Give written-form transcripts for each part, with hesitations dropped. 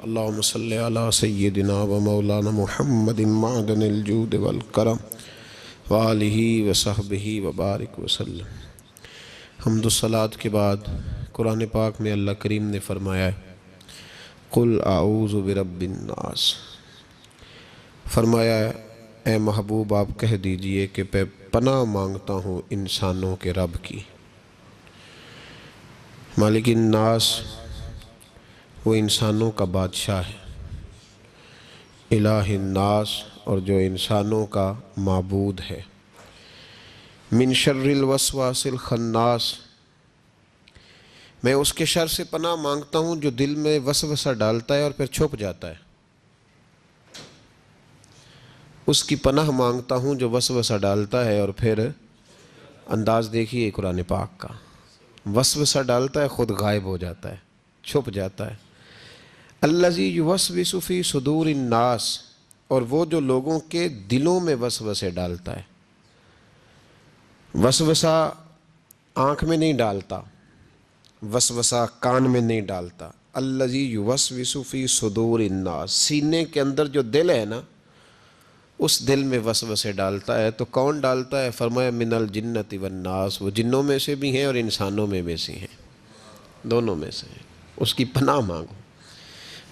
اللہم صلی علی سیدنا و مولانا محمد معدن الجود والکرم وآلہ وصحبہ وبارک وسلم۔ حمد و صلاۃ کے بعد قرآن پاک میں اللہ کریم نے فرمایا ہے قل اعوذ برب الناس، فرمایا ہے اے محبوب آپ کہہ دیجئے کہ میں پناہ مانگتا ہوں انسانوں کے رب کی۔ مالک الناس وہ انسانوں کا بادشاہ ہے، الہ الناس اور جو انسانوں کا معبود ہے۔ من شر الوسواس الخناس، میں اس کے شر سے پناہ مانگتا ہوں جو دل میں وسوسہ ڈالتا ہے اور پھر چھپ جاتا ہے۔ اس کی پناہ مانگتا ہوں جو وسوسہ ڈالتا ہے اور پھر انداز دیکھیے قرآن پاک کا، وسوسہ ڈالتا ہے خود غائب ہو جاتا ہے، چھپ جاتا ہے۔ الذی یوسوس فی صدور الناس، اور وہ جو لوگوں کے دلوں میں وسوسے ڈالتا ہے۔ وسوسہ آنکھ میں نہیں ڈالتا، وسوسہ کان میں نہیں ڈالتا۔ الذی یوسوس فی صدور الناس، سینے کے اندر جو دل ہے نا اس دل میں وسوسے ڈالتا ہے۔ تو کون ڈالتا ہے؟ فرمایا من الجنۃ والناس، وہ جنوں میں سے بھی ہیں اور انسانوں میں بھی سے ہیں، دونوں میں سے ہیں۔ اس کی پناہ مانگو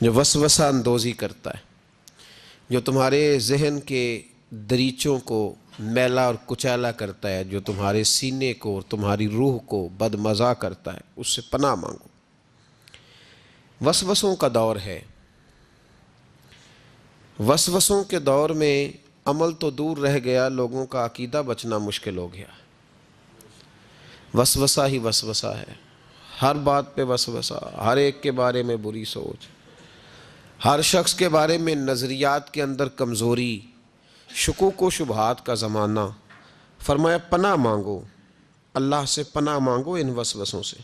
جو وسوسہ اندوزی کرتا ہے، جو تمہارے ذہن کے دریچوں کو میلا اور کچیلا کرتا ہے، جو تمہارے سینے کو اور تمہاری روح کو بدمزہ کرتا ہے، اس سے پناہ مانگو۔ وسوسوں کا دور ہے، وسوسوں کے دور میں عمل تو دور رہ گیا، لوگوں کا عقیدہ بچنا مشکل ہو گیا۔ وسوسہ ہی وسوسہ ہے، ہر بات پہ وسوسہ، ہر ایک کے بارے میں بری سوچ، ہر شخص کے بارے میں نظریات کے اندر کمزوری، شکوک و شبہات کا زمانہ۔ فرمایا پناہ مانگو، اللہ سے پناہ مانگو ان وسوسوں سے،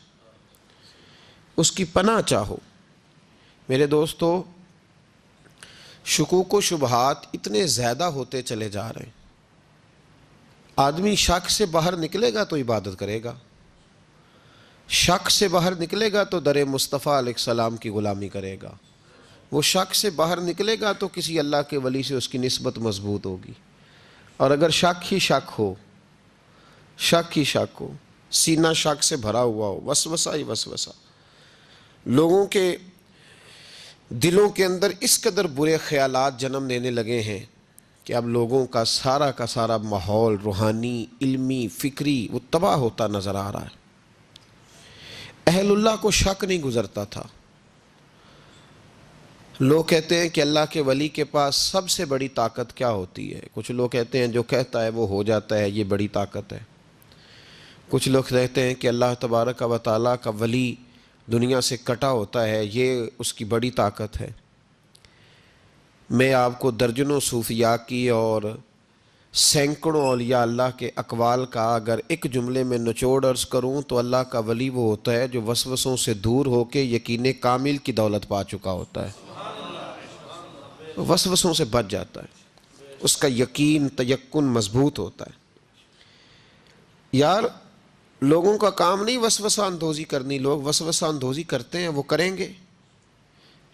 اس کی پناہ چاہو۔ میرے دوستو، شکوک و شبہات اتنے زیادہ ہوتے چلے جا رہے ہیں۔ آدمی شک سے باہر نکلے گا تو عبادت کرے گا، شک سے باہر نکلے گا تو در مصطفیٰ علیہ السلام کی غلامی کرے گا، وہ شک سے باہر نکلے گا تو کسی اللہ کے ولی سے اس کی نسبت مضبوط ہوگی۔ اور اگر شک ہی شک ہو، شک ہی شک ہو، سینہ شک سے بھرا ہوا ہو، وسوسہ ہی وسوسہ، لوگوں کے دلوں کے اندر اس قدر برے خیالات جنم لینے لگے ہیں کہ اب لوگوں کا سارا ماحول روحانی، علمی، فکری وہ تباہ ہوتا نظر آ رہا ہے۔ اہل اللہ کو شک نہیں گزرتا تھا۔ لوگ کہتے ہیں کہ اللہ کے ولی کے پاس سب سے بڑی طاقت کیا ہوتی ہے؟ کچھ لوگ کہتے ہیں جو کہتا ہے وہ ہو جاتا ہے، یہ بڑی طاقت ہے۔ کچھ لوگ کہتے ہیں کہ اللہ تبارک و تعالیٰ کا ولی دنیا سے کٹا ہوتا ہے، یہ اس کی بڑی طاقت ہے۔ میں آپ کو درجنوں صوفیاء کی اور سینکڑوں اولیاء اللہ کے اقوال کا اگر ایک جملے میں نچوڑ عرض کروں تو اللہ کا ولی وہ ہوتا ہے جو وسوسوں سے دور ہو کے یقین کامل کی دولت پا چکا ہوتا ہے، وسوسوں سے بچ جاتا ہے، اس کا یقین تیقن مضبوط ہوتا ہے۔ یار لوگوں کا کام نہیں وسوسہ اندوزی کرنی، لوگ وسوسہ اندوزی کرتے ہیں وہ کریں گے،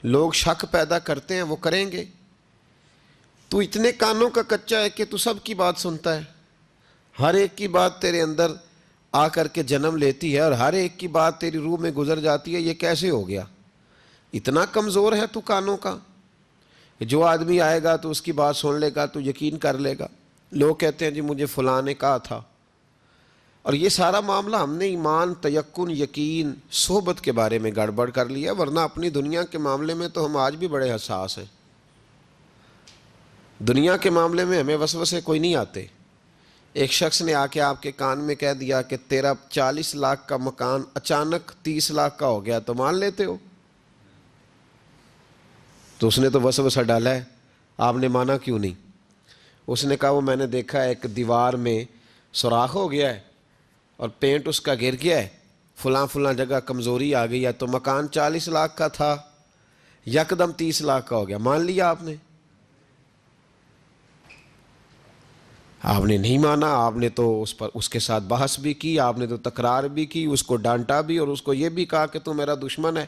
لوگ شک پیدا کرتے ہیں وہ کریں گے۔ تو اتنے کانوں کا کچا ہے کہ تو سب کی بات سنتا ہے، ہر ایک کی بات تیرے اندر آ کر کے جنم لیتی ہے اور ہر ایک کی بات تیری روح میں گزر جاتی ہے۔ یہ کیسے ہو گیا؟ اتنا کمزور ہے تو کانوں کا، جو آدمی آئے گا تو اس کی بات سن لے گا تو یقین کر لے گا۔ لوگ کہتے ہیں جی مجھے فلاں نے کہا تھا، اور یہ سارا معاملہ ہم نے ایمان، تیقن، یقین، صحبت کے بارے میں گڑبڑ کر لیا، ورنہ اپنی دنیا کے معاملے میں تو ہم آج بھی بڑے حساس ہیں۔ دنیا کے معاملے میں ہمیں وسوسے کوئی نہیں آتے۔ ایک شخص نے آ کے آپ کے کان میں کہہ دیا کہ تیرا 40 لاکھ کا مکان اچانک 30 لاکھ کا ہو گیا، تو مان لیتے ہو؟ تو اس نے تو وسوسہ ڈالا ہے، آپ نے مانا کیوں نہیں؟ اس نے کہا وہ میں نے دیکھا ایک دیوار میں سوراخ ہو گیا ہے اور پینٹ اس کا گر گیا ہے، فلاں جگہ کمزوری آ گئی ہے، تو مکان 40 لاکھ کا تھا یکدم 30 لاکھ کا ہو گیا، مان لیا آپ نے؟ آپ نے نہیں مانا، آپ نے تو اس کے ساتھ بحث بھی کی، آپ نے تو تکرار بھی کی، اس کو ڈانٹا بھی اور اس کو یہ بھی کہا کہ تو میرا دشمن ہے،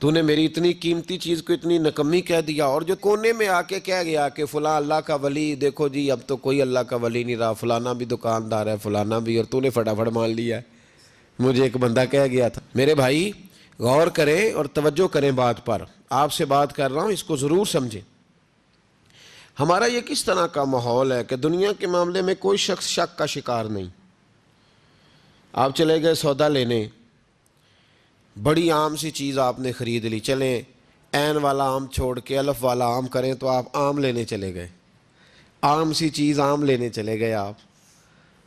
تو نے میری اتنی قیمتی چیز کو اتنی نکمی کہہ دیا. اور جو کونے میں آ کے کہہ گیا کہ فلاں اللہ کا ولی، دیکھو جی اب تو کوئی اللہ کا ولی نہیں رہا، فلانا بھی دکاندار ہے، فلانا بھی، اور تو نے فٹافٹ مان لیا ہے. مجھے ایک بندہ کہہ گیا تھا. میرے بھائی غور کریں اور توجہ کریں بات پر، آپ سے بات کر رہا ہوں، اس کو ضرور سمجھیں. ہمارا یہ کس طرح کا ماحول ہے کہ دنیا کے معاملے میں کوئی شخص شک کا شکار نہیں. آپ چلے گئے سودا لینے، بڑی عام سی چیز آپ نے خرید لی، چلیں عین والا آم چھوڑ کے الف والا آم کریں تو آپ آم لینے چلے گئے، عام سی چیز آم لینے چلے گئے آپ.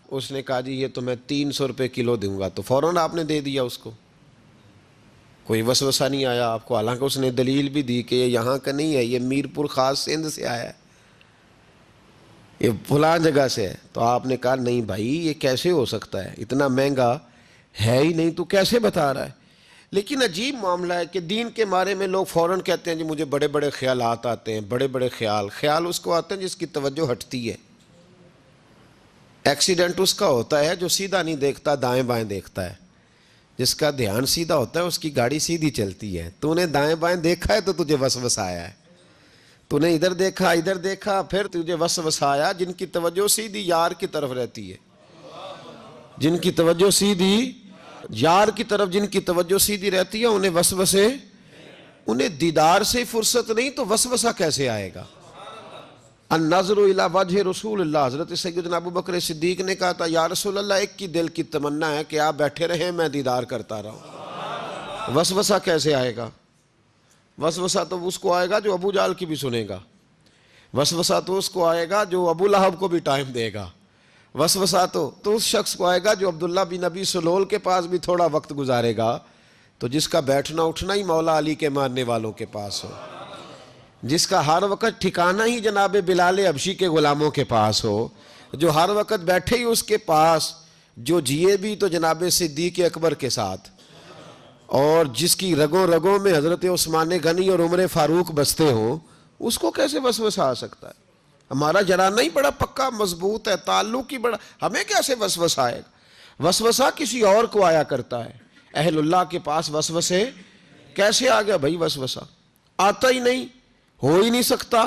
اس نے کہا جی یہ تو میں 300 روپے کلو دوں گا، تو فوراً آپ نے دے دیا اس کو، کوئی وسوسہ نہیں آیا آپ کو، حالانکہ اس نے دلیل بھی دی کہ یہ یہاں کا نہیں ہے، یہ میر پور خاص سندھ سے آیا ہے، یہ فلاں جگہ سے ہے. تو آپ نے کہا نہیں بھائی یہ کیسے ہو سکتا ہے، اتنا مہنگا ہے ہی نہیں، تو کیسے بتا رہا ہے. لیکن عجیب معاملہ ہے کہ دین کے بارے میں لوگ فوراً کہتے ہیں جی مجھے بڑے بڑے خیالات آتے ہیں، بڑے بڑے خیال اس کو آتے ہیں جس کی توجہ ہٹتی ہے. ایکسیڈنٹ اس کا ہوتا ہے جو سیدھا نہیں دیکھتا، دائیں بائیں دیکھتا ہے. جس کا دھیان سیدھا ہوتا ہے اس کی گاڑی سیدھی چلتی ہے. تو نے دائیں بائیں دیکھا ہے تو تجھے وسوسہ آیا ہے، تو نے ادھر دیکھا پھر تجھے وسوسہ آیا. جن کی توجہ سیدھی یار کی طرف رہتی ہے، جن کی توجہ سیدھی یار کی طرف، جن کی توجہ سیدھی رہتی ہے، انہیں وسوسے، انہیں دیدار سے فرصت نہیں تو وسوسہ کیسے آئے گا. النظر الی وجہ رسول اللہ، حضرت سیدنا ابو بکر صدیق نے کہا تھا یا رسول اللہ ایک کی دل کی تمنا ہے کہ آپ بیٹھے رہیں میں دیدار کرتا رہوں. وسوسہ کیسے آئے گا؟ وسوسہ تو اس کو آئے گا جو ابو جال کی بھی سنے گا، وسوسہ تو اس کو آئے گا جو ابو لہب کو بھی ٹائم دے گا، وسوسہ تو اس شخص کو آئے گا جو عبداللہ بن ابی سلول کے پاس بھی تھوڑا وقت گزارے گا، تو جس کا بیٹھنا اٹھنا ہی مولا علی کے ماننے والوں کے پاس ہو، جس کا ہر وقت ٹھکانہ ہی جناب بلال حبشی کے غلاموں کے پاس ہو، جو ہر وقت بیٹھے ہی اس کے پاس، جو جیے بھی تو جناب صدیق اکبر کے ساتھ، اور جس کی رگوں رگوں میں حضرت عثمان غنی اور عمر فاروق بستے ہوں، اس کو کیسے وسوسہ آ سکتا ہے؟ ہمارا جرانہ ہی بڑا پکا مضبوط ہے، تعلق ہی بڑا، ہمیں کیسے وسوسہ آئے گا؟ وسوسہ کسی اور کو آیا کرتا ہے. اہل اللہ کے پاس وسوسے کیسے آ گیا بھائی؟ وسوسہ آتا ہی نہیں، ہو ہی نہیں سکتا،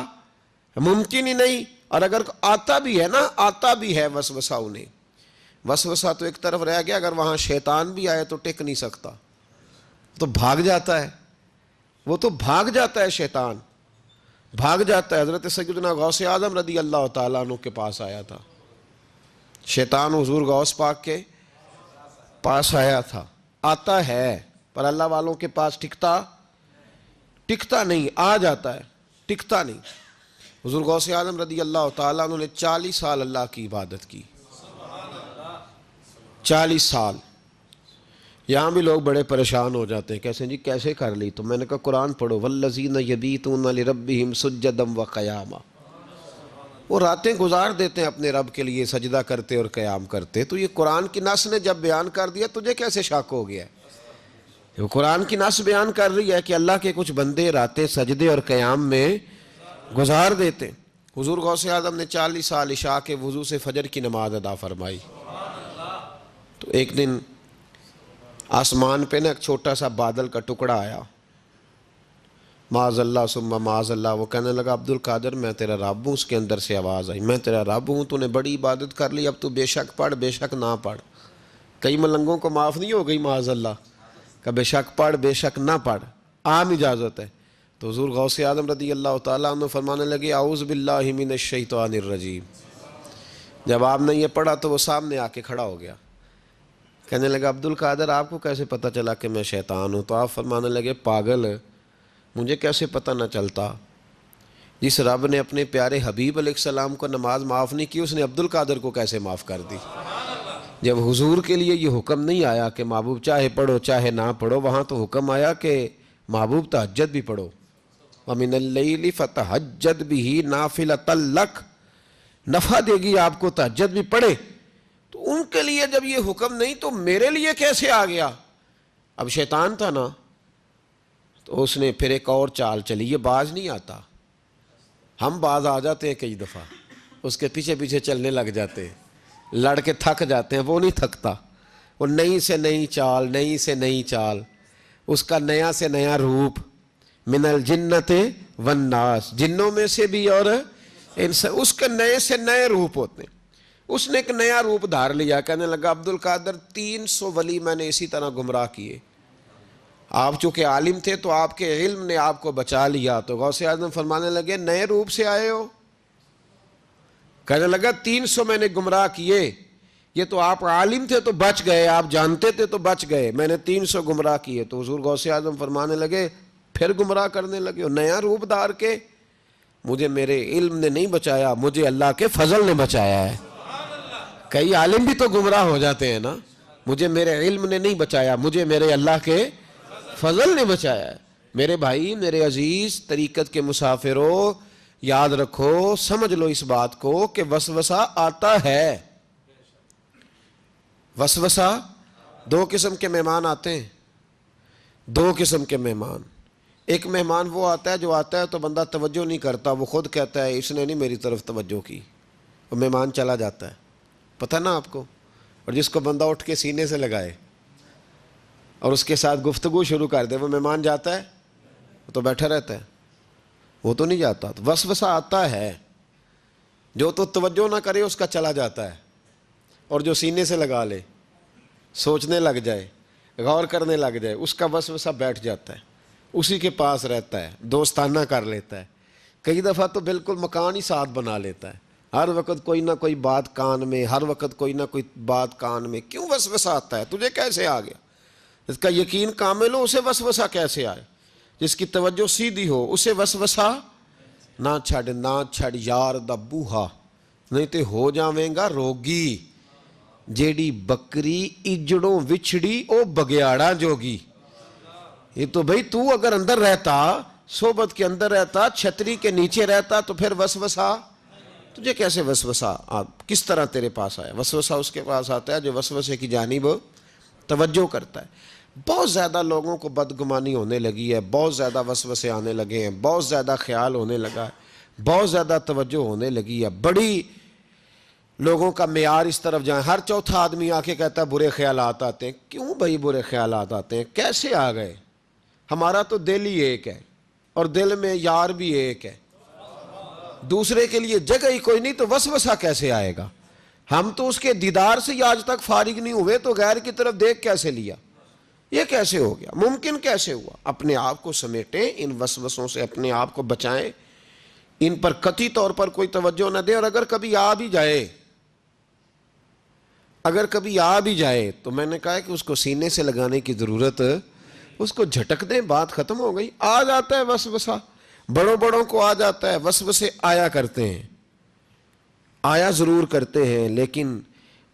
ممکن ہی نہیں. اور اگر آتا بھی ہے نا، آتا بھی ہے وسوسہ انہیں، وسوسہ تو ایک طرف رہ گیا، اگر وہاں شیطان بھی آئے تو ٹک نہیں سکتا، تو بھاگ جاتا ہے، وہ تو بھاگ جاتا ہے، شیطان بھاگ جاتا ہے. حضرت سیدنا غوث اعظم رضی اللہ تعالیٰ عنہ کے پاس آیا تھا شیطان، حضور غوث پاک کے پاس آیا تھا. آتا ہے پر اللہ والوں کے پاس ٹکتا نہیں، آ جاتا ہے ٹکتا نہیں. حضور غوث اعظم رضی اللہ تعالیٰ عنہ نے 40 سال اللہ کی عبادت کی، 40 سال. یہاں بھی لوگ بڑے پریشان ہو جاتے ہیں، کیسے جی کیسے کر لی؟ تو میں نے کہا قرآن پڑھو، والذین یبیتون لربہم سجدا وقیاما، وہ راتیں گزار دیتے ہیں اپنے رب کے لیے سجدہ کرتے اور قیام کرتے. تو یہ قرآن کی نص نے جب بیان کر دیا، تجھے کیسے شک ہو گیا؟ وہ قرآن کی نص بیان کر رہی ہے کہ اللہ کے کچھ بندے راتیں سجدے اور قیام میں گزار دیتے. حضور غوث اعظم نے 40 سال عشاء کے وضو سے فجر کی نماز ادا فرمائی. تو ایک دن آسمان پہ نا ایک چھوٹا سا بادل کا ٹکڑا آیا، معاذ اللہ ثم معاذ اللہ. وہ کہنے لگا عبد القادر میں تیرا رب ہوں. اس کے اندر سے آواز آئی میں تیرا رب ہوں، تو نے بڑی عبادت کر لی، اب تو بے شک پڑھ بے شک نہ پڑھ. کئی ملنگوں کو معاف نہیں ہو گئی معاذ اللہ کہ بے شک پڑھ بے شک نہ پڑھ، عام اجازت ہے. تو حضور غوث اعظم رضی اللہ تعالیٰ عنہ فرمانے لگے اعوذ باللہ من الشیطان الرجیم. جب آپ نے یہ پڑھا تو وہ سامنے آ کے کھڑا ہو گیا، کہنے لگا عبد القادر آپ کو کیسے پتہ چلا کہ میں شیطان ہوں؟ تو آپ فرمانے لگے پاگل، مجھے کیسے پتہ نہ چلتا؟ جس رب نے اپنے پیارے حبیب علیہ السلام کو نماز معاف نہیں کی، اس نے عبد القادر کو کیسے معاف کر دی؟ جب حضور کے لیے یہ حکم نہیں آیا کہ محبوب چاہے پڑھو چاہے نہ پڑھو، وہاں تو حکم آیا کہ محبوب تہجد بھی پڑھو، وَمِنَ اللَّيْلِ فَتَہَجَّدْ بِهِ نَافِلَةً لَكَ، نفع دے گی آپ کو، تہجد بھی پڑھے. تو ان کے لیے جب یہ حکم نہیں تو میرے لیے کیسے آ گیا؟ اب شیطان تھا نا، تو اس نے پھر ایک اور چال چلی. یہ باز نہیں آتا، ہم باز آ جاتے ہیں کئی دفعہ، اس کے پیچھے پیچھے چلنے لگ جاتے ہیں، لڑ کے تھک جاتے ہیں. وہ نہیں تھکتا، وہ نئی سے نئی چال، نئی سے نئی چال. اس کا نیا سے نیا روپ، من الجنت والناس، جنوں میں سے بھی اور اس کے نئے سے نئے روپ ہوتے ہیں۔ اس نے ایک نیا روپ دھار لیا، کہنے لگا عبد القادر 300 ولی میں نے اسی طرح گمراہ کیے، آپ چونکہ عالم تھے تو آپ کے علم نے آپ کو بچا لیا۔ تو غوث اعظم فرمانے لگے نئے روپ سے آئے ہو؟ کہنے لگا 300 میں نے گمراہ کیے، یہ تو آپ عالم تھے تو بچ گئے، آپ جانتے تھے تو بچ گئے، میں نے 300 گمراہ کیے۔ تو حضور غوث اعظم فرمانے لگے پھر گمراہ کرنے لگے ہو نیا روپ دھار کے؟ مجھے میرے علم نے نہیں بچایا، مجھے اللہ کے فضل نے بچایا ہے۔ کئی عالم بھی تو گمراہ ہو جاتے ہیں نا، مجھے میرے علم نے نہیں بچایا، مجھے میرے اللہ کے فضل نے بچایا ہے۔ میرے بھائی، میرے عزیز طریقت کے مسافروں، یاد رکھو، سمجھ لو اس بات کو کہ وسوسہ آتا ہے۔ وسوسہ، دو قسم کے مہمان آتے ہیں، دو قسم کے مہمان۔ ایک مہمان وہ آتا ہے جو آتا ہے تو بندہ توجہ نہیں کرتا، وہ خود کہتا ہے اس نے نہیں میری طرف توجہ کی، وہ مہمان چلا جاتا ہے، پتہ نا آپ کو۔ اور جس کو بندہ اٹھ کے سینے سے لگائے اور اس کے ساتھ گفتگو شروع کر دے، وہ مہمان جاتا ہے؟ وہ تو بیٹھا رہتا ہے، وہ تو نہیں جاتا۔ تو وسوسہ آتا ہے، جو تو توجہ نہ کرے اس کا چلا جاتا ہے، اور جو سینے سے لگا لے، سوچنے لگ جائے، غور کرنے لگ جائے، اس کا وسوسہ بیٹھ جاتا ہے، اسی کے پاس رہتا ہے، دوستانہ کر لیتا ہے، کئی دفعہ تو بالکل مکان ہی ساتھ بنا لیتا ہے، ہر وقت کوئی نہ کوئی بات کان میں، ہر وقت کوئی نہ کوئی بات کان میں۔ کیوں وسوسہ آتا ہے؟ تجھے کیسے آ گیا؟ جس کا یقین کامل ہو اسے وسوسہ کیسے آئے؟ جس کی توجہ سیدھی ہو اسے وسوسہ نہ چھڑ یار دا بوہا، نہیں تے ہو جاویں گا روگی، جیڑی بکری اجڑوں وچھڑی او بگیاڑا جوگی۔ یہ تو بھئی تو اگر اندر رہتا، صحبت کے اندر رہتا، چھتری کے نیچے رہتا، تو پھر وسوسہ تجھے کیسے وسوسہ کس طرح تیرے پاس آیا؟ وسوسہ اس کے پاس آتا ہے جو وسوسے کی جانب توجہ کرتا ہے۔ بہت زیادہ لوگوں کو بدگمانی ہونے لگی ہے، بہت زیادہ وسوسے آنے لگے ہیں، بہت زیادہ خیال ہونے لگا ہے، بہت زیادہ توجہ ہونے لگی ہے، بڑی لوگوں کا معیار اس طرف جائیں، ہر چوتھا آدمی آ کے کہتا ہے برے خیالات آتے ہیں۔ کیوں بھائی برے خیالات آتے ہیں؟ کیسے آ گئے؟ ہمارا تو دل ہی ایک ہے، اور دل میں یار بھی ایک ہے، دوسرے کے لیے جگہ ہی کوئی نہیں، تو وسوسہ کیسے آئے گا؟ ہم تو اس کے دیدار سے ہی آج تک فارغ نہیں ہوئے، تو غیر کی طرف دیکھ کیسے لیا؟ یہ کیسے ہو گیا؟ ممکن کیسے ہوا؟ اپنے آپ کو سمیٹیں، ان وسوسوں سے اپنے آپ کو بچائیں، ان پر قطعی طور پر کوئی توجہ نہ دیں، اور اگر کبھی آ بھی جائے تو میں نے کہا کہ اس کو سینے سے لگانے کی ضرورت، اس کو جھٹک دیں، بات ختم ہو گئی۔ آ جاتا ہے وسوسہ، بڑوں کو آ جاتا ہے، وسوسے آیا کرتے ہیں، آیا ضرور کرتے ہیں، لیکن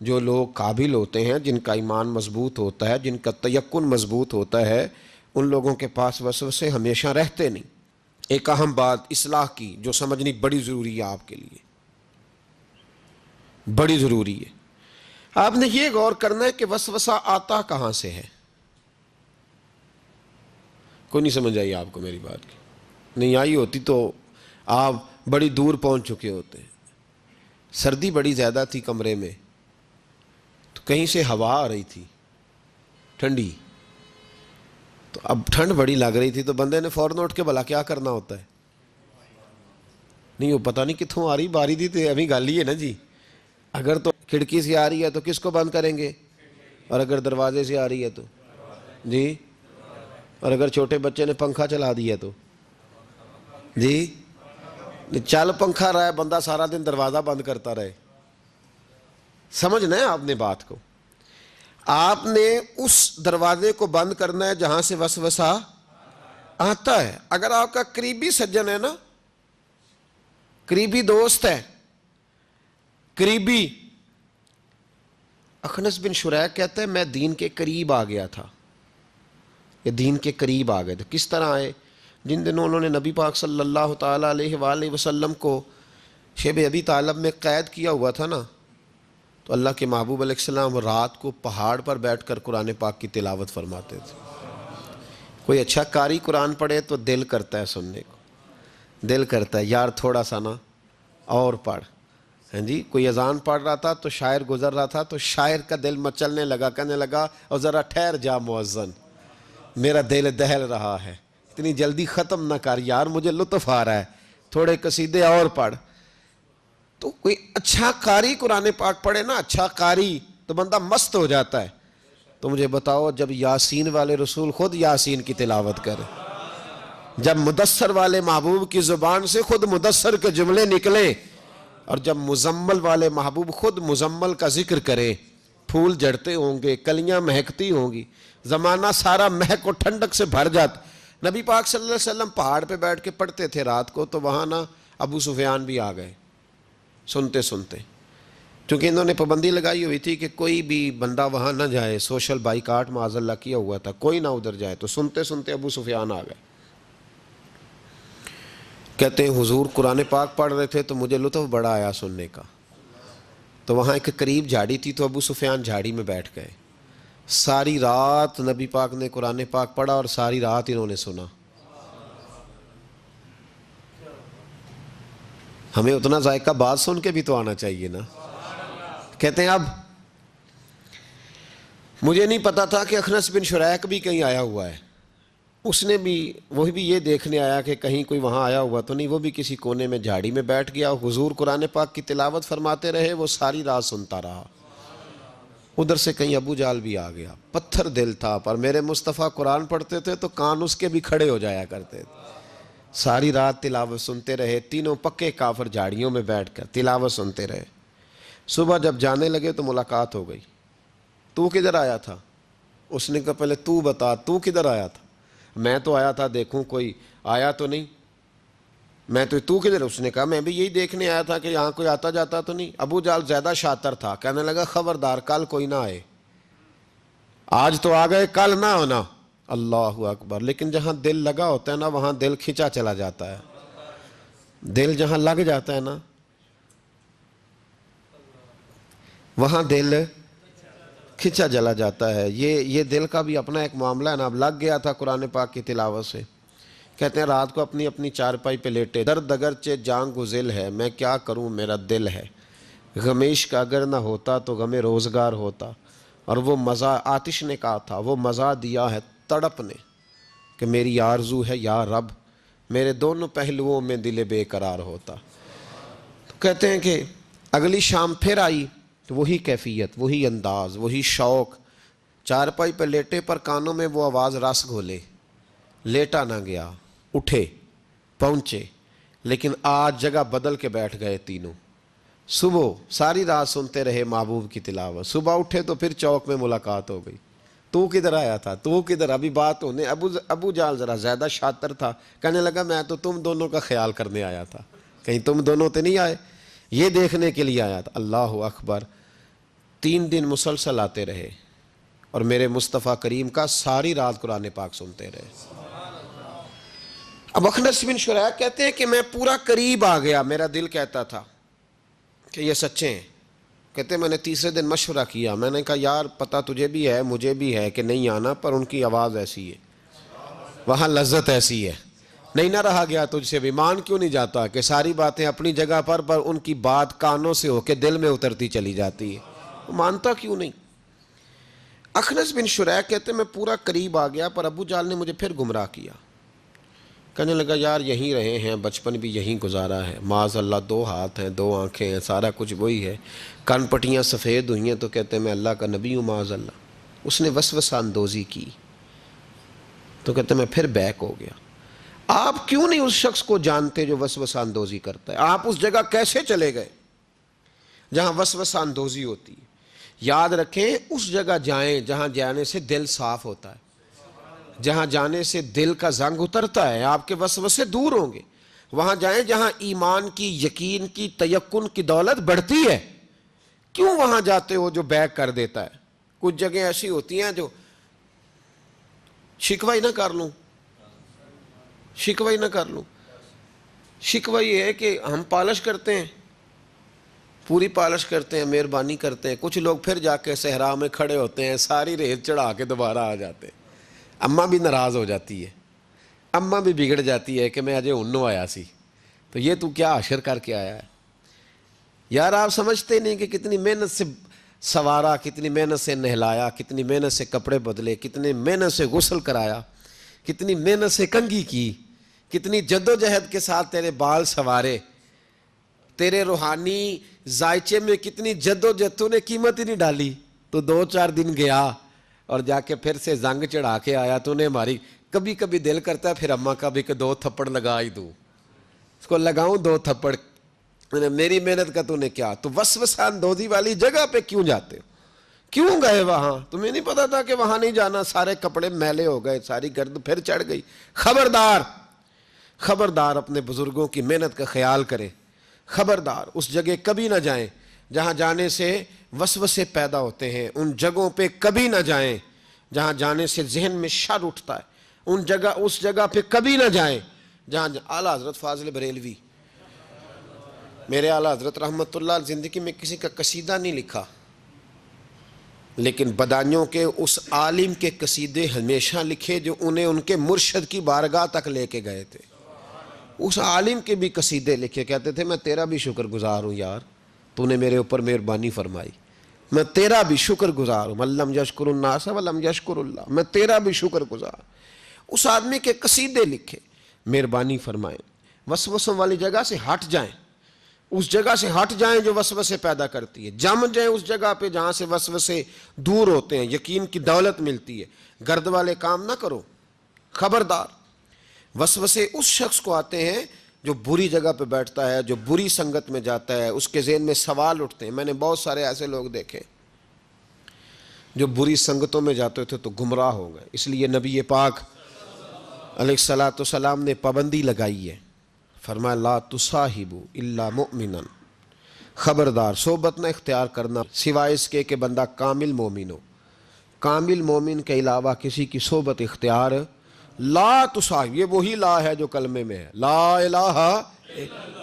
جو لوگ قابل ہوتے ہیں، جن کا ایمان مضبوط ہوتا ہے، جن کا تیقن مضبوط ہوتا ہے، ان لوگوں کے پاس وسوسے ہمیشہ رہتے نہیں۔ ایک اہم بات اصلاح کی جو سمجھنی بڑی ضروری ہے، آپ کے لیے بڑی ضروری ہے۔ آپ نے یہ غور کرنا ہے کہ وسوسہ آتا کہاں سے ہے۔ کوئی نہیں سمجھ آئی آپ کو میری بات کی؟ نہیں آئی ہوتی تو آپ بڑی دور پہنچ چکے ہوتے۔ سردی بڑی زیادہ تھی کمرے میں، تو کہیں سے ہوا آ رہی تھی ٹھنڈی، تو اب ٹھنڈ بڑی لگ رہی تھی، تو بندے نے فوراً اٹھ کے بھلا کیا کرنا ہوتا ہے؟ نہیں وہ پتہ نہیں کتوں آ رہی، باری دی تو ابھی گل ہی ہے نا جی۔ اگر تو کھڑکی سے آ رہی ہے تو کس کو بند کریں گے؟ اور اگر دروازے سے آ رہی ہے تو جی، اور اگر چھوٹے بچے نے پنکھا چلا دیا تو جی، چل پنکھا رہا ہے، بندہ سارا دن دروازہ بند کرتا رہے؟ سمجھنا ہے آپ نے بات کو۔ آپ نے اس دروازے کو بند کرنا ہے جہاں سے وسوسہ آتا ہے۔ اگر آپ کا قریبی سجن ہے نا، قریبی دوست ہے، قریبی، اخنس بن شریح کہتا ہے میں دین کے قریب آ گیا تھا، یہ دین کے قریب آ گئے تھے۔ کس طرح آئے؟ جن دنوں انہوں نے نبی پاک صلی اللہ تعالیٰ علیہ وآلہ وسلم کو شیب ابی طالب میں قید کیا ہوا تھا نا، تو اللہ کے محبوب علیہ السلام رات کو پہاڑ پر بیٹھ کر قرآن پاک کی تلاوت فرماتے تھے۔ کوئی اچھا قاری قرآن پڑھے تو دل کرتا ہے سننے کو، دل کرتا ہے یار تھوڑا سا نا اور پڑھ۔ ہاں جی، کوئی اذان پڑھ رہا تھا تو شاعر گزر رہا تھا، تو شاعر کا دل مچلنے لگا، کہنے لگا اور ذرا ٹھہر جا مؤذن، میرا دل دہل رہا ہے، اتنی جلدی ختم نہ کر یار، مجھے لطف آ رہا ہے، تھوڑے قصیدے اور پڑھ۔ تو کوئی اچھا قاری قرآن پاک پڑھے نا، اچھا قاری، تو بندہ مست ہو جاتا ہے۔ تو مجھے بتاؤ، جب یاسین والے رسول خود یاسین کی تلاوت کرے، جب مدثر والے محبوب کی زبان سے خود مدثر کے جملے نکلیں، اور جب مزمل والے محبوب خود مزمل کا ذکر کریں، پھول جڑتے ہوں گے، کلیاں مہکتی ہوں گی، زمانہ سارا مہک و ٹھنڈک سے بھر جاتا۔ نبی پاک صلی اللہ علیہ وسلم پہاڑ پہ بیٹھ کے پڑھتے تھے رات کو، تو وہاں نا ابو سفیان بھی آ گئے سنتے سنتے، کیونکہ انہوں نے پابندی لگائی ہوئی تھی کہ کوئی بھی بندہ وہاں نہ جائے، سوشل بائیکاٹ معاذ اللہ کیا ہوا تھا، کوئی نہ ادھر جائے۔ تو سنتے سنتے ابو سفیان آ گئے، کہتے ہیں حضور قرآن پاک پڑھ رہے تھے تو مجھے لطف بڑا آیا سننے کا۔ تو وہاں ایک قریب جھاڑی تھی، تو ابو سفیان جھاڑی میں بیٹھ گئے، ساری رات نبی پاک نے قرآن پاک پڑھا اور ساری رات انہوں نے سنا۔ ہمیں اتنا ذائقہ بات سن کے بھی تو آنا چاہیے نا۔ کہتے ہیں اب مجھے نہیں پتا تھا کہ اخنس بن شریک بھی کہیں آیا ہوا ہے، اس نے بھی، وہی بھی یہ دیکھنے آیا کہ کہیں کوئی وہاں آیا ہوا تو نہیں، وہ بھی کسی کونے میں جھاڑی میں بیٹھ گیا، حضور قرآن پاک کی تلاوت فرماتے رہے، وہ ساری رات سنتا رہا۔ ادھر سے کہیں ابو جال بھی آ گیا، پتھر دل تھا، پر میرے مصطفیٰ قرآن پڑھتے تھے تو کان اس کے بھی کھڑے ہو جایا کرتے تھے۔ ساری رات تلاوت سنتے رہے، تینوں پکے کافر جھاڑیوں میں بیٹھ کر تلاوت سنتے رہے۔ صبح جب جانے لگے تو ملاقات ہو گئی، تو کدھر آیا تھا؟ اس نے کہا پہلے تو بتا، تو کدھر آیا تھا؟ میں تو آیا تھا دیکھوں کوئی آیا تو نہیں، میں تو کدھر؟ اس نے کہا میں بھی یہی دیکھنے آیا تھا کہ یہاں کوئی آتا جاتا تو نہیں۔ ابو جال زیادہ شاطر تھا، کہنے لگا خبردار کل کوئی نہ آئے، آج تو آ گئے کل نہ ہونا۔ اللہ اکبر! لیکن جہاں دل لگا ہوتا ہے نا، وہاں دل کھینچا چلا جاتا ہے، دل جہاں لگ جاتا ہے نا وہاں دل کھینچا چلا جاتا ہے۔ یہ دل کا بھی اپنا ایک معاملہ ہے نا۔ اب لگ گیا تھا قرآن پاک کی تلاوت سے۔ کہتے ہیں رات کو اپنی اپنی چارپائی پہ لیٹے، درد اگرچہ جان گزل ہے، میں کیا کروں میرا دل ہے، غمیش کا اگر نہ ہوتا تو غم روزگار ہوتا۔ اور وہ مزہ، آتش نے کہا تھا، وہ مزہ دیا ہے تڑپ نے کہ میری آرزو ہے یا رب میرے دونوں پہلوؤں میں دل بے قرار ہوتا۔ تو کہتے ہیں کہ اگلی شام پھر آئی تو وہی کیفیت، وہی انداز، وہی شوق، چارپائی پہ لیٹے پر کانوں میں وہ آواز رس گھولے، لیٹا نہ گیا، اٹھے پہنچے، لیکن آج جگہ بدل کے بیٹھ گئے تینوں۔ صبح ساری رات سنتے رہے محبوب کی تلاوت، صبح اٹھے تو پھر چوک میں ملاقات ہو گئی، تو کدھر آیا تھا، تو کدھر؟ ابھی بات ہونے، ابو جال ذرا زیادہ شاطر تھا، کہنے لگا میں تو تم دونوں کا خیال کرنے آیا تھا، کہیں تم دونوں تو نہیں آئے، یہ دیکھنے کے لیے آیا تھا۔ اللہ اکبر! 3 دن مسلسل آتے رہے اور میرے مصطفیٰ کریم کا ساری رات قرآن پاک سنتے رہے۔ اب اخنس بن شریک کہتے ہیں کہ میں پورا قریب آ گیا، میرا دل کہتا تھا کہ یہ سچے ہیں۔ کہتے ہیں میں نے تیسرے دن مشورہ کیا، میں نے کہا یار پتہ تجھے بھی ہے مجھے بھی ہے کہ نہیں آنا، پر ان کی آواز ایسی ہے، وہاں لذت ایسی ہے، نہیں نہ رہا گیا تجھ سے بھی۔ مان کیوں نہیں جاتا کہ ساری باتیں اپنی جگہ پر ان کی بات کانوں سے ہو کے دل میں اترتی چلی جاتی ہے، مانتا کیوں نہیں؟ اخنس بن شریک کہتے ہیں میں پورا قریب آ گیا، پر ابو جال نے مجھے پھر گمراہ کیا، کہنے لگا یار یہیں رہے ہیں، بچپن بھی یہیں گزارا ہے، معاذ اللہ 2 ہاتھ ہیں 2 آنکھیں ہیں، سارا کچھ وہی ہے، کان پٹیاں سفید ہوئی ہیں تو کہتے ہیں میں اللہ کا نبی ہوں معاذ اللہ۔ اس نے وسوسہ اندوزی کی تو کہتے ہیں میں پھر بیک ہو گیا۔ آپ کیوں نہیں اس شخص کو جانتے جو وسوسہ اندوزی کرتا ہے؟ آپ اس جگہ کیسے چلے گئے جہاں وسوسہ اندوزی ہوتی ہے؟ یاد رکھیں اس جگہ جائیں جہاں جانے سے دل صاف ہوتا ہے، جہاں جانے سے دل کا زنگ اترتا ہے، آپ کے وسوسے دور ہوں گے۔ وہاں جائیں جہاں ایمان کی، یقین کی، تیقن کی دولت بڑھتی ہے۔ کیوں وہاں جاتے ہو جو بیک کر دیتا ہے؟ کچھ جگہیں ایسی ہوتی ہیں جو شکوہ ہی نہ کر لوں، شکوہ ہی نہ کر لوں۔ شکوہ یہ ہے کہ ہم پالش کرتے ہیں، پوری پالش کرتے ہیں، مہربانی کرتے ہیں، کچھ لوگ پھر جا کے صحرا میں کھڑے ہوتے ہیں، ساری ریت چڑھا کے دوبارہ آ جاتے ہیں۔ اماں بھی ناراض ہو جاتی ہے، اماں بھی بگڑ جاتی ہے کہ میں اجے انو آیا سی تو یہ تو کیا حشر کر کے آیا ہے۔ یار آپ سمجھتے نہیں کہ کتنی محنت سے سوارا، کتنی محنت سے نہلایا، کتنی محنت سے کپڑے بدلے، کتنی محنت سے غسل کرایا، کتنی محنت سے کنگھی کی، کتنی جد و جہد کے ساتھ تیرے بال سنوارے، تیرے روحانی ذائچے میں کتنی جد و جہد، تو نے قیمت ہی نہیں ڈالی. تو 2-4 دن گیا اور جا کے پھر سے زنگ چڑھا کے آیا. تو نے ہماری کبھی کبھی دل کرتا ہے پھر اماں کا بھی کہ 2 تھپڑ لگا ہی دوں، اس کو لگاؤں 2 تھپڑ، میری محنت کا تو نے کیا. تو وسوسہ اندوزی والی جگہ پہ کیوں جاتے ہو؟ کیوں گئے وہاں؟ تمہیں نہیں پتا تھا کہ وہاں نہیں جانا؟ سارے کپڑے میلے ہو گئے، ساری گرد پھر چڑھ گئی. خبردار، خبردار اپنے بزرگوں کی محنت کا خیال کریں. خبردار اس جگہ کبھی نہ جائیں جہاں جانے سے وسوسے پیدا ہوتے ہیں. ان جگہوں پہ کبھی نہ جائیں جہاں جانے سے ذہن میں شر اٹھتا ہے. اس جگہ پہ کبھی نہ جائیں جہاں اعلیٰ حضرت فاضل بریلوی، میرے اعلیٰ حضرت رحمۃ اللہ، زندگی میں کسی کا قصیدہ نہیں لکھا، لیکن بدانیوں کے اس عالم کے قصیدے ہمیشہ لکھے جو انہیں ان کے مرشد کی بارگاہ تک لے کے گئے تھے. اس عالم کے بھی قصیدے لکھے، کہتے تھے میں تیرا بھی شکر گزار ہوں یار، تو نے میرے اوپر مہربانی فرمائی، میں تیرا بھی شکر گزار ہوں. من لم یشکر الناس ولم یشکر اللہ، میں تیرا بھی شکر گزار. اس آدمی کے قصیدے لکھے، مہربانی فرمائیں. وسوسوں والی جگہ سے ہٹ جائیں، اس جگہ سے ہٹ جائیں جو وسوسے پیدا کرتی ہے. جم جائیں اس جگہ پہ جہاں سے وسوسے دور ہوتے ہیں، یقین کی دولت ملتی ہے. گرد والے کام نہ کرو. خبردار، وسوسے اس شخص کو آتے ہیں جو بری جگہ پہ بیٹھتا ہے، جو بری سنگت میں جاتا ہے. اس کے ذہن میں سوال اٹھتے ہیں. میں نے بہت سارے ایسے لوگ دیکھے جو بری سنگتوں میں جاتے تھے تو گمراہ ہو گئے. اس لیے نبی پاک علیہ الصلوۃ والسلام نے پابندی لگائی ہے، فرمایا لا تصاحبوا الا مؤمنا، خبردار صحبت نہ اختیار کرنا سوائے اس کے کہ بندہ کامل مومن ہو. کامل مومن کے علاوہ کسی کی صحبت اختیار لا تصاحب. یہ وہی لا ہے جو کلمے میں ہے، لا الہ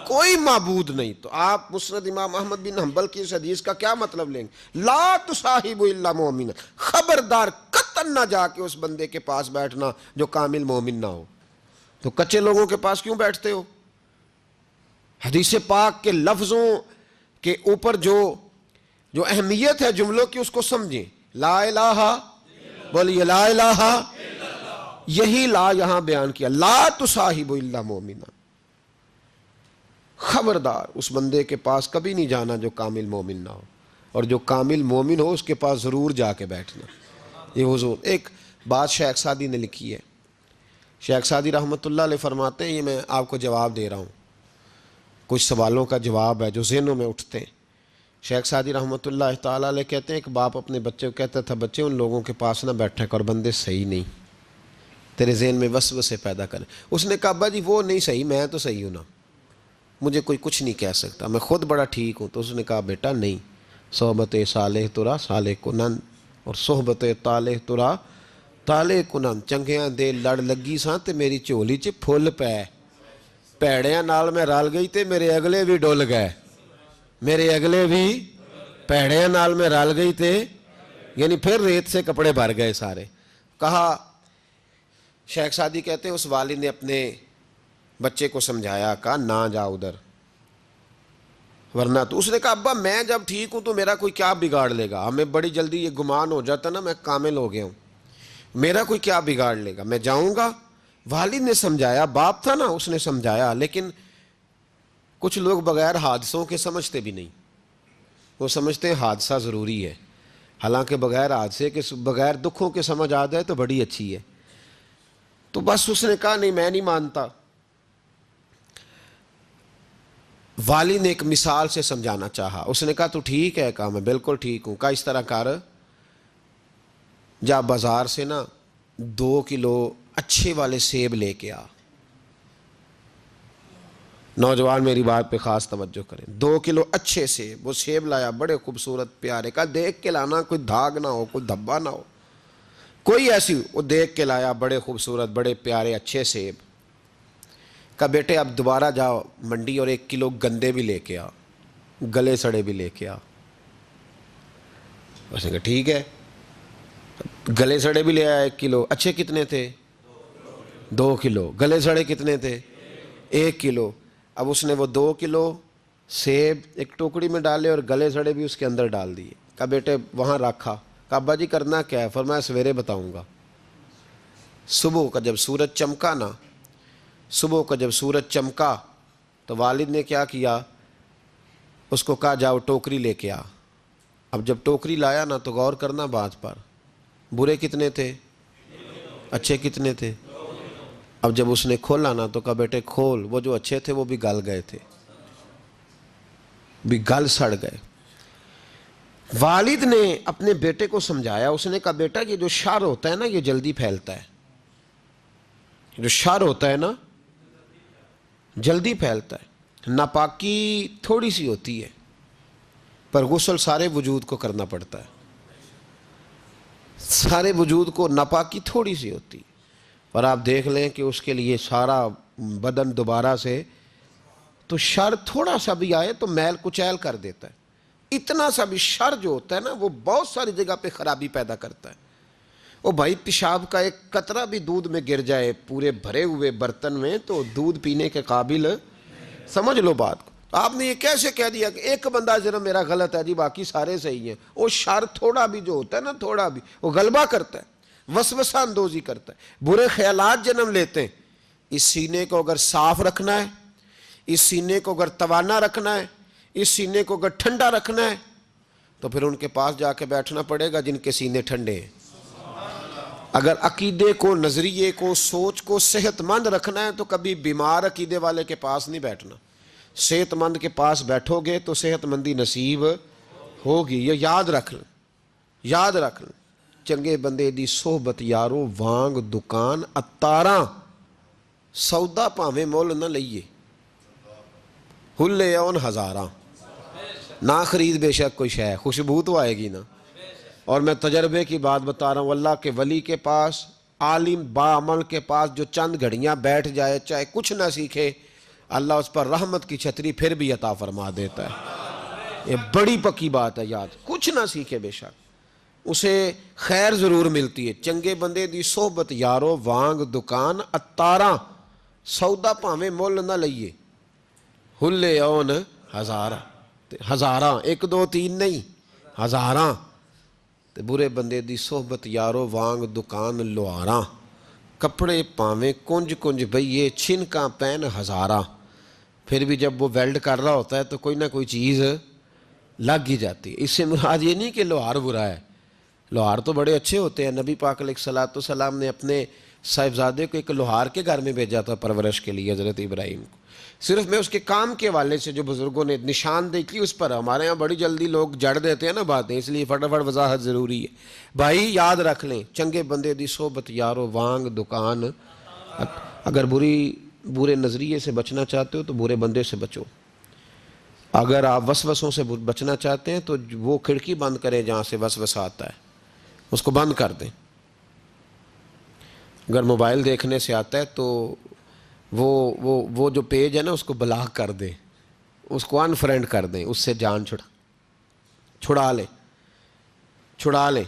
کوئی معبود نہیں. تو آپ مسند امام احمد بن حنبل کی اس حدیث کا کیا مطلب لیں گے؟ لا تصاحبوا الا مومنا، خبردار قطعاً نہ جا کے اس بندے کے پاس بیٹھنا جو کامل مومن نہ ہو. تو کچے لوگوں کے پاس کیوں بیٹھتے ہو؟ حدیث پاک کے لفظوں کے اوپر جو اہمیت ہے جملوں کی اس کو سمجھیں. لا الہ، بولیے لا الہ، یہی لا یہاں بیان کیا. لا تصاحبوا الا مومنا، خبردار اس بندے کے پاس کبھی نہیں جانا جو کامل مومن نہ ہو، اور جو کامل مومن ہو اس کے پاس ضرور جا کے بیٹھنا. یہ حضور ایک بات شیخ سعدی نے لکھی ہے. شیخ سعدی رحمۃ اللہ علیہ فرماتے ہیں، یہ میں آپ کو جواب دے رہا ہوں، کچھ سوالوں کا جواب ہے جو ذہنوں میں اٹھتے ہیں. شیخ سعدی رحمۃ اللہ تعالیٰ علیہ کہتے ہیں ایک باپ اپنے بچے کو کہتا تھا بچے ان لوگوں کے پاس نہ بیٹھا کر، بندے صحیح نہیں، تیرے ذہن میں وسوسے پیدا کریں. اس نے کہا ابا جی وہ نہیں صحیح، میں تو صحیح ہوں نا، مجھے کوئی کچھ نہیں کہہ سکتا، میں خود بڑا ٹھیک ہوں. تو اس نے کہا بیٹا نہیں، صحبت صالح ترا صالح کنن، اور صحبت طالح ترا طالح کنن. چنگیاں دے لڑ لگی ساں تے میری چولی چ پھل پے، پیڑیاں نال میں رل گئی تے میرے اگلے بھی ڈول گئے، میرے اگلے بھی پیڑیاں نال میں رل گئی تے، یعنی پھر ریت سے کپڑے بھر گئے سارے. کہا شیخ سعدی کہتے ہیں اس والد نے اپنے بچے کو سمجھایا، کہا نہ جا ادھر ورنہ تو. اس نے کہا ابا میں جب ٹھیک ہوں تو میرا کوئی کیا بگاڑ لے گا؟ ہمیں بڑی جلدی یہ گمان ہو جاتا نا میں کامل ہو گیا ہوں، میرا کوئی کیا بگاڑ لے گا، میں جاؤں گا. والد نے سمجھایا، باپ تھا نا، اس نے سمجھایا. لیکن کچھ لوگ بغیر حادثوں کے سمجھتے بھی نہیں، وہ سمجھتے ہیں حادثہ ضروری ہے، حالانکہ بغیر حادثے کے بغیر دکھوں کے سمجھ آ جائے تو بڑی اچھی ہے. تو بس اس نے کہا نہیں میں نہیں مانتا. والد نے ایک مثال سے سمجھانا چاہا. اس نے کہا تو ٹھیک ہے، کہا میں بالکل ٹھیک ہوں. کہا اس طرح کر، جا بازار سے نا 2 کلو اچھے والے سیب لے کے آ. نوجوان میری بات پہ خاص توجہ کریں. 2 کلو اچھے سیب. وہ سیب لایا بڑے خوبصورت پیارے. کہا دیکھ کے لانا، کوئی دھاگ نہ ہو، کوئی دھبا نہ ہو، کوئی ایسی. وہ دیکھ کے لایا بڑے خوبصورت بڑے پیارے اچھے سیب. کہا بیٹے اب دوبارہ جاؤ منڈی اور 1 کلو گندے بھی لے کے آ، گلے سڑے بھی لے کے آ. اس نے کہا ٹھیک ہے. گلے سڑے بھی لے آیا 1 کلو. اچھے کتنے تھے؟ 2 کلو. گلے سڑے کتنے تھے؟ 1 کلو. اب اس نے وہ 2 کلو سیب ایک ٹوکری میں ڈالے اور گلے سڑے بھی اس کے اندر ڈال دیے. کہا بیٹے وہاں رکھا. کہا ابا جی کرنا کیا ہے؟ فرمایا سویرے بتاؤں گا. صبح کا جب سورج چمکا نا، صبح کا جب سورج چمکا تو والد نے کیا کیا، اس کو کہا جاؤ ٹوکری لے کے آ. اب جب ٹوکری لایا نا تو غور کرنا بات پر، برے کتنے تھے، اچھے کتنے تھے. اب جب اس نے کھولا نا تو کہا بیٹے کھول. وہ جو اچھے تھے وہ بھی گل گئے تھے، بھی گل سڑ گئے. والد نے اپنے بیٹے کو سمجھایا. اس نے کہا بیٹا یہ جو شر ہوتا ہے نا یہ جلدی پھیلتا ہے، جو شر ہوتا ہے نا جلدی پھیلتا ہے. ناپاکی تھوڑی سی ہوتی ہے پر غسل سارے وجود کو کرنا پڑتا ہے. سارے وجود کو ناپاکی تھوڑی سی ہوتی ہے اور آپ دیکھ لیں کہ اس کے لیے سارا بدن دوبارہ سے، تو شر تھوڑا سا بھی آئے تو میل کچیل کر دیتا ہے. اتنا سا بھی شر جو ہوتا ہے نا وہ بہت ساری جگہ پہ خرابی پیدا کرتا ہے. او بھائی پیشاب کا ایک قطرہ بھی دودھ میں گر جائے پورے بھرے ہوئے برتن میں تو دودھ پینے کے قابل، سمجھ لو بات کو. آپ نے یہ کیسے کہہ دیا کہ ایک بندہ ذرا میرا غلط ہے جی باقی سارے صحیح ہیں. وہ شر تھوڑا بھی جو ہوتا ہے نا، تھوڑا بھی وہ غلبہ کرتا ہے، وسوسہ اندوزی کرتا ہے، برے خیالات جنم لیتے ہیں. اس سینے کو اگر صاف رکھنا ہے، اس سینے کو اگر توانا رکھنا ہے، اس سینے کو اگر ٹھنڈا رکھنا ہے تو پھر ان کے پاس جا کے بیٹھنا پڑے گا جن کے سینے ٹھنڈے ہیں. اگر عقیدے کو، نظریے کو، سوچ کو صحت مند رکھنا ہے تو کبھی بیمار عقیدے والے کے پاس نہیں بیٹھنا. صحت مند کے پاس بیٹھو گے تو صحت مندی نصیب ہوگی. یہ یاد رکھ لیں، یاد رکھ لیں. چنگے بندے دی صحبت یارو وانگ دکان اتاراں، سودا پاویں مول نہ لئیے، ہلے اون ہزاراں. نہ خرید بے شک کوئی شے، خوشبو تو آئے گی نا. اور میں تجربے کی بات بتا رہا ہوں، اللہ کے ولی کے پاس، عالم باعمل کے پاس جو چند گھڑیاں بیٹھ جائے چاہے کچھ نہ سیکھے، اللہ اس پر رحمت کی چھتری پھر بھی عطا فرما دیتا ہے. یہ بڑی پکی بات ہے. یاد کچھ نہ سیکھے بے شک اسے خیر ضرور ملتی ہے. چنگے بندے دی صحبت یارو وانگ دکان اتاراں، سودا پاویں مول نہ لئیے، ہلے اون ہزاراں. ہزاراں ایک دو تین نہیں، ہزاراں. تے برے بندے دی صحبت یارو وانگ دکان لوہاراں، کپڑے پاویں کنج کنج بھئیے چھنکاں پین ہزاراں. پھر بھی جب وہ ویلڈ کر رہا ہوتا ہے تو کوئی نہ کوئی چیز لگ ہی جاتی ہے. اس سے مراد یہ نہیں کہ لوہار برا ہے، لوہار تو بڑے اچھے ہوتے ہیں. نبی پاک علیہ الصلوۃ والسلام نے اپنے صاحبزادے کو ایک لوہار کے گھر میں بھیجا تھا پرورش کے لیے، حضرت ابراہیم کو. صرف میں اس کے کام کے حوالے سے جو بزرگوں نے نشاندہی کی اس پر، ہمارے ہاں بڑی جلدی لوگ جڑ دیتے ہیں نا باتیں، اس لیے فٹافٹ وضاحت ضروری ہے. بھائی یاد رکھ لیں، چنگے بندے دی صحبت یارو وانگ دکان. اگر برے نظریے سے بچنا چاہتے ہو تو برے بندے سے بچو. اگر آپ وسوسوں سے بچنا چاہتے ہیں تو وہ کھڑکی بند کریں جہاں سے وسوسہ آتا ہے، اس کو بند کر دیں. اگر موبائل دیکھنے سے آتا ہے تو وہ جو پیج ہے نا اس کو بلاک کر دیں، اس کو انفرینڈ کر دیں، اس سے جان چھڑا لیں.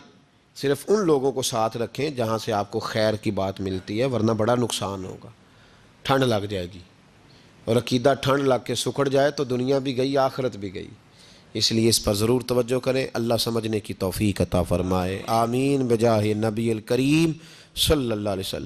صرف ان لوگوں کو ساتھ رکھیں جہاں سے آپ کو خیر کی بات ملتی ہے، ورنہ بڑا نقصان ہوگا. ٹھنڈ لگ جائے گی، اور عقیدہ ٹھنڈ لگ کے سکڑ جائے تو دنیا بھی گئی، آخرت بھی گئی. اس لیے اس پر ضرور توجہ کریں. اللہ سمجھنے کی توفیق عطا فرمائے. آمین بجاہ نبی الکریم صلی اللہ علیہ وسلم.